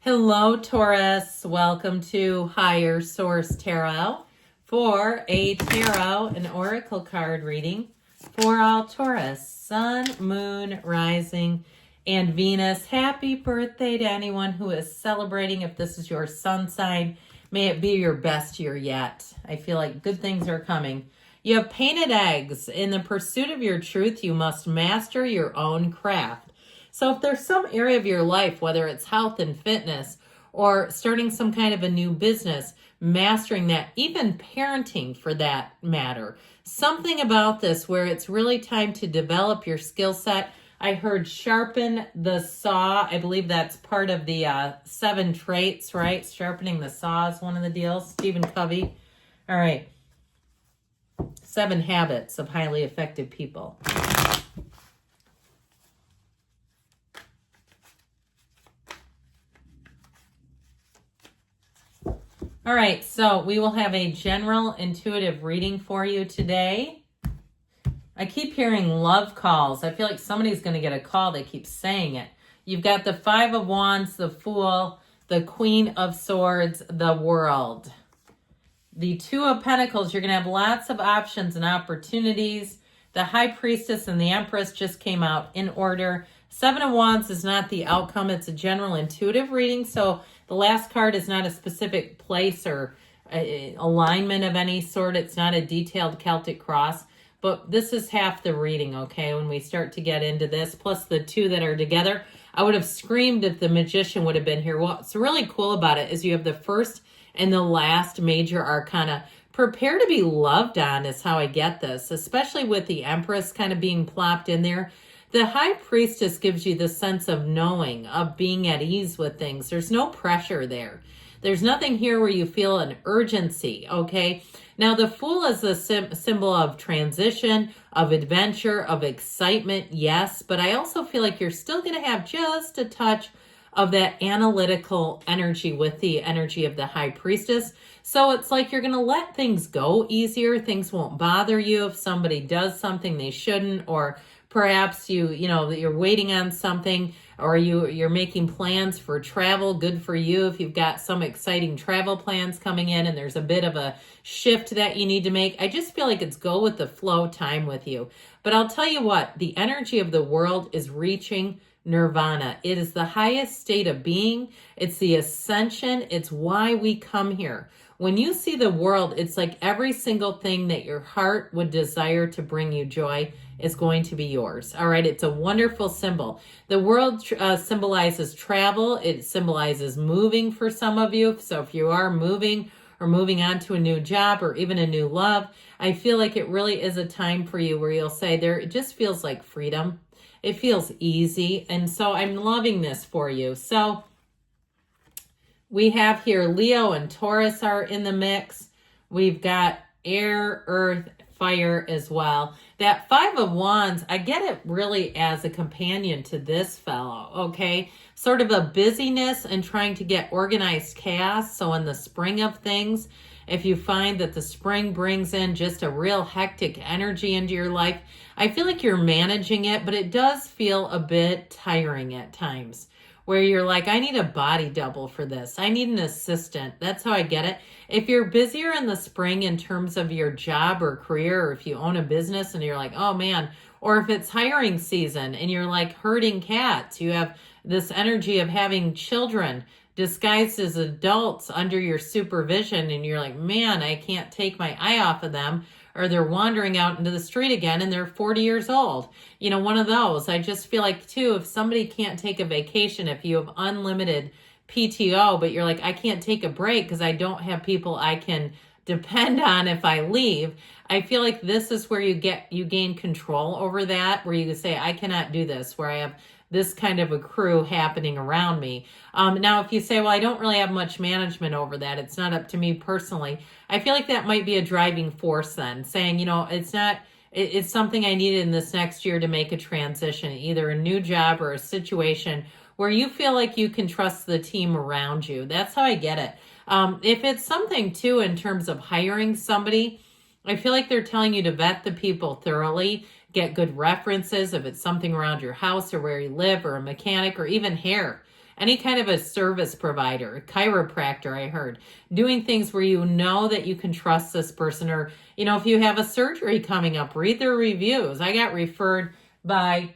Hello, Taurus. Welcome to Higher Source Tarot for a tarot and oracle card reading for all Taurus, Sun, Moon, Rising, and Venus. Happy birthday to anyone who is celebrating. If this is your sun sign, may it be your best year yet. I feel like good things are coming. You have painted eggs. In the pursuit of your truth, you must master your own craft. So if there's some area of your life, whether it's health and fitness or starting some kind of a new business, mastering that, even parenting for that matter, something about this where it's really time to develop your skill set. I heard sharpen the saw. I believe that's part of the 7 traits, right? Sharpening the saw is one of the deals. Stephen Covey. All right. 7 habits of highly effective people. All right, so we will have a general intuitive reading for you today. I keep hearing love calls. I feel like somebody's going to get a call. They keep saying it. You've got the 5 of Wands, the Fool, the Queen of Swords, the World. The 2 of Pentacles, you're going to have lots of options and opportunities. The High Priestess and the Empress just came out in order. 7 of Wands is not the outcome. It's a general intuitive reading, so the last card is not a specific place or alignment of any sort. It's not a detailed Celtic cross, but this is half the reading, okay, when we start to get into this, plus the 2 that are together. I would have screamed if the Magician would have been here. What's really cool about it is you have the first and the last major arcana. Prepare to be loved on is how I get this, especially with the Empress kind of being plopped in there. The High Priestess gives you the sense of knowing, of being at ease with things. There's no pressure there. There's nothing here where you feel an urgency, okay? Now, the Fool is a symbol of transition, of adventure, of excitement, yes, but I also feel like you're still going to have just a touch of that analytical energy with the energy of the High Priestess. So it's like you're going to let things go easier. Things won't bother you if somebody does something they shouldn't, or perhaps you're waiting on something, or you're making plans for travel. Good for you if you've got some exciting travel plans coming in and there's a bit of a shift that you need to make. I just feel like it's go with the flow time with you. But I'll tell you what, the energy of the World is reaching nirvana. It is the highest state of being. It's the ascension. It's why we come here. When you see the World, it's like every single thing that your heart would desire to bring you joy is going to be yours. All right. It's a wonderful symbol. The World symbolizes travel. It symbolizes moving for some of you. So if you are moving or moving on to a new job or even a new love, I feel like it really is a time for you where you'll say it just feels like freedom. It feels easy. And so I'm loving this for you. So we have here Leo and Taurus are in the mix. We've got air, earth, fire as well. That 5 of Wands, I get it really as a companion to this fellow, okay? Sort of a busyness and trying to get organized chaos. So in the spring of things, if you find that the spring brings in just a real hectic energy into your life, I feel like you're managing it, but it does feel a bit tiring at times where you're like, I need a body double for this. I need an assistant. That's how I get it. If you're busier in the spring in terms of your job or career, or if you own a business and you're like, oh man, or if it's hiring season and you're like herding cats, you have this energy of having children disguised as adults under your supervision, and you're like, man, I can't take my eye off of them, or they're wandering out into the street again and they're 40 years old. One of those. I just feel like, too, if somebody can't take a vacation, if you have unlimited PTO, but you're like, I can't take a break because I don't have people I can depend on if I leave, I feel like this is where you gain control over that, where you say, I cannot do this, where I have this kind of a crew happening around me. Now, if you say, well, I don't really have much management over that, it's not up to me personally, I feel like that might be a driving force then, saying, it's something I needed in this next year to make a transition, either a new job or a situation where you feel like you can trust the team around you. That's how I get it. If it's something, too, in terms of hiring somebody, I feel like they're telling you to vet the people thoroughly, get good references if it's something around your house or where you live or a mechanic or even hair. any kind of a service provider, a chiropractor, I heard, doing things where you know that you can trust this person. Or, you know, if you have a surgery coming up, read their reviews. I got referred by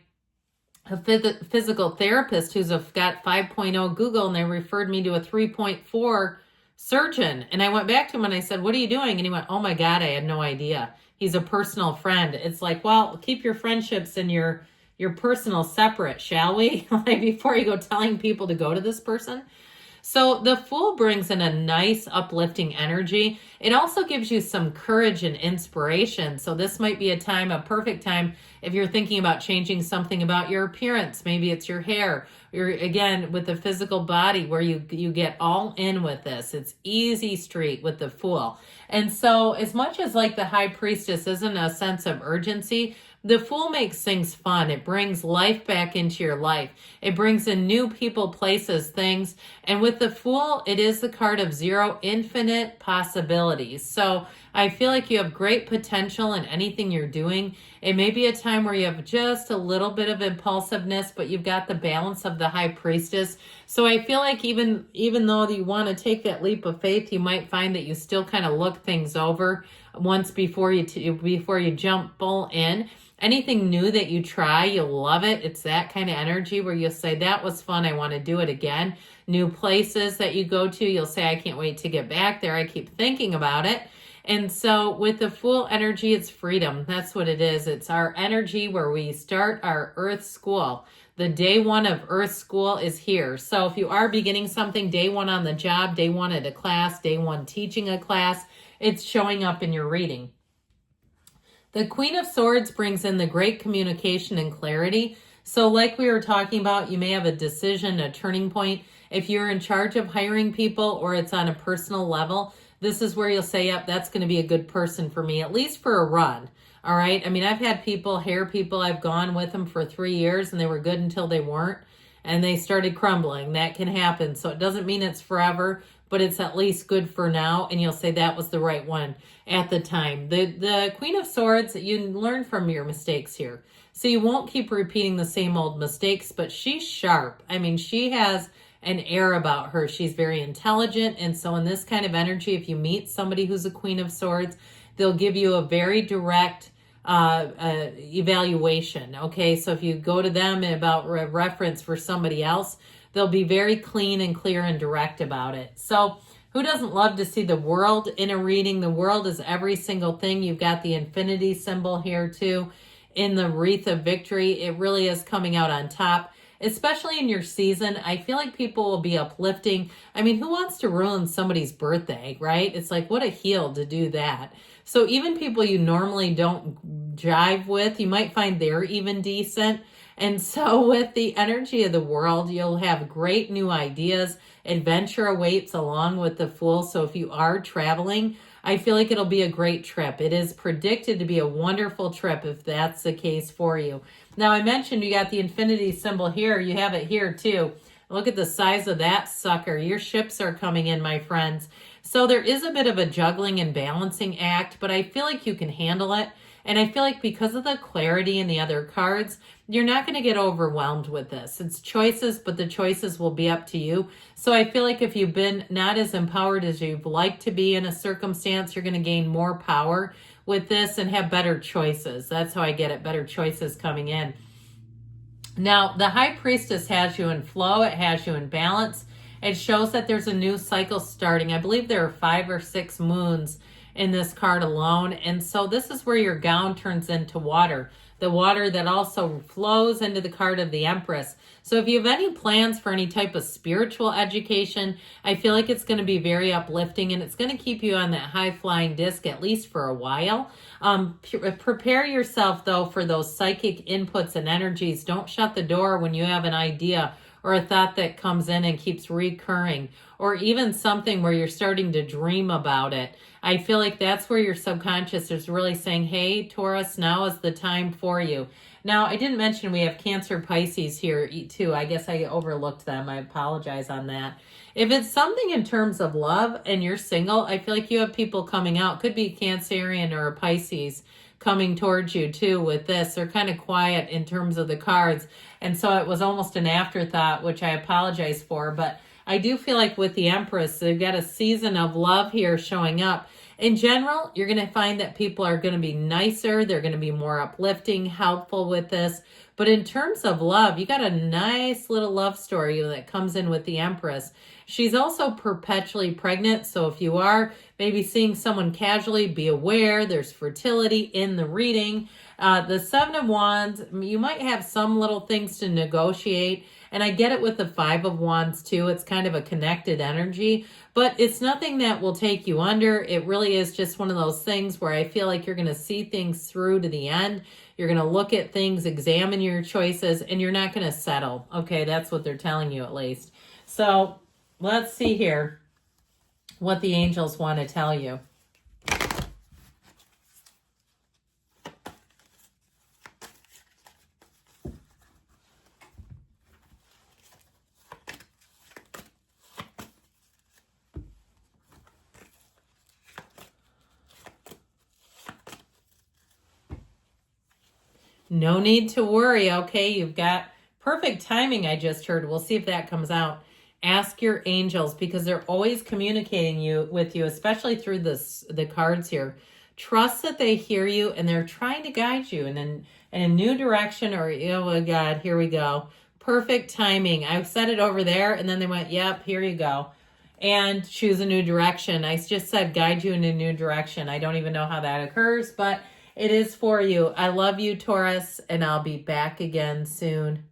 a physical therapist who's got 5.0 Google, and they referred me to a 3.4 surgeon. And I went back to him and I said, what are you doing? And he went, oh my God, I had no idea. He's a personal friend. It's like, well, keep your friendships and your personal separate, shall we? Like before you go telling people to go to this person. So the Fool brings in a nice uplifting energy. It also gives you some courage and inspiration. So this might be a perfect time if you're thinking about changing something about your appearance. Maybe it's your hair. You're, again, with the physical body where you get all in with this. It's easy street with the Fool. And so as much as like the High Priestess isn't a sense of urgency, the Fool makes things fun. It brings life back into your life. It brings in new people, places, things. And with the Fool, it is the card of 0, infinite possibilities. So I feel like you have great potential in anything you're doing. It may be a time where you have just a little bit of impulsiveness, but you've got the balance of the High Priestess. So I feel like even though you want to take that leap of faith, you might find that you still kind of look things over once before you jump full in. Anything new that you try, you'll love it. It's that kind of energy where you'll say, that was fun, I want to do it again. New places that you go to, you'll say, I can't wait to get back there. I keep thinking about it. And so with the Fool energy, it's freedom. That's what it is. It's our energy where we start our Earth School. The day one of Earth School is here. So if you are beginning something, day one on the job, day one at a class, day one teaching a class, it's showing up in your reading. The Queen of Swords brings in the great communication and clarity. So like we were talking about, you may have a decision, a turning point. If you're in charge of hiring people or it's on a personal level, this is where you'll say, yep, that's going to be a good person for me, at least for a run. All right. I mean, I've had hair people, I've gone with them for 3 years and they were good until they weren't and they started crumbling. That can happen. So it doesn't mean it's forever, but it's at least good for now. And you'll say that was the right one at the time. The Queen of Swords, you learn from your mistakes here. So you won't keep repeating the same old mistakes, but she's sharp. I mean, she has an air about her. She's very intelligent. And so in this kind of energy, if you meet somebody who's a Queen of Swords, they'll give you a very direct evaluation. Okay. So if you go to them about reference for somebody else, they'll be very clean and clear and direct about it. So who doesn't love to see the world in a reading? The world is every single thing. You've got the infinity symbol here too. In the wreath of victory, it really is coming out on top, especially in your season. I feel like people will be uplifting. I mean, who wants to ruin somebody's birthday, right? It's like, what a heel to do that. So even people you normally don't jive with, you might find they're even decent. And so with the energy of the world, you'll have great new ideas. Adventure awaits along with the Fool. So if you are traveling, I feel like it'll be a great trip. It is predicted to be a wonderful trip if that's the case for you. Now, I mentioned you got the infinity symbol here. You have it here too. Look at the size of that sucker. Your ships are coming in, my friends. So there is a bit of a juggling and balancing act, but I feel like you can handle it. And I feel like because of the clarity in the other cards, you're not going to get overwhelmed with this. It's choices, but the choices will be up to you. So I feel like if you've been not as empowered as you'd like to be in a circumstance, you're going to gain more power with this and have better choices. That's how I get it, better choices coming in. Now, the High Priestess has you in flow. It has you in balance. It shows that there's a new cycle starting. I believe there are 5 or 6 moons in this card alone. And so this is where your gown turns into water. The water that also flows into the card of the Empress. So if you have any plans for any type of spiritual education, I feel like it's going to be very uplifting and it's going to keep you on that high flying disc at least for a while. Prepare yourself though for those psychic inputs and energies. Don't shut the door when you have an idea or a thought that comes in and keeps recurring, or even something where you're starting to dream about it. I feel like that's where your subconscious is really saying, hey, Taurus, now is the time for you. Now, I didn't mention we have Cancer, Pisces here too. I guess I overlooked them. I apologize on that. If it's something in terms of love and you're single, I feel like you have people coming out. Could be Cancerian or a Pisces coming towards you too with this. They're kind of quiet in terms of the cards. And so it was almost an afterthought, which I apologize for. But I do feel like with the Empress, they've got a season of love here showing up. In general, you're going to find that people are going to be nicer. They're going to be more uplifting, helpful with this. But in terms of love, you got a nice little love story that comes in with the Empress. She's also perpetually pregnant. So if you are maybe seeing someone casually, be aware there's fertility in the reading. The Seven of Wands, you might have some little things to negotiate. And I get it with the Five of Wands too. It's kind of a connected energy, but it's nothing that will take you under. It really is just one of those things where I feel like you're going to see things through to the end. You're going to look at things, examine your choices, and you're not going to settle. Okay, that's what they're telling you at least. So let's see here what the angels want to tell you. No need to worry, okay? You've got perfect timing, I just heard. We'll see if that comes out. Ask your angels because they're always communicating with you, especially through the cards here. Trust that they hear you and they're trying to guide you in a new direction or, oh my God, here we go. Perfect timing. I said it over there and then they went, yep, here you go. And choose a new direction. I just said guide you in a new direction. I don't even know how that occurs, but it is for you. I love you, Taurus, and I'll be back again soon.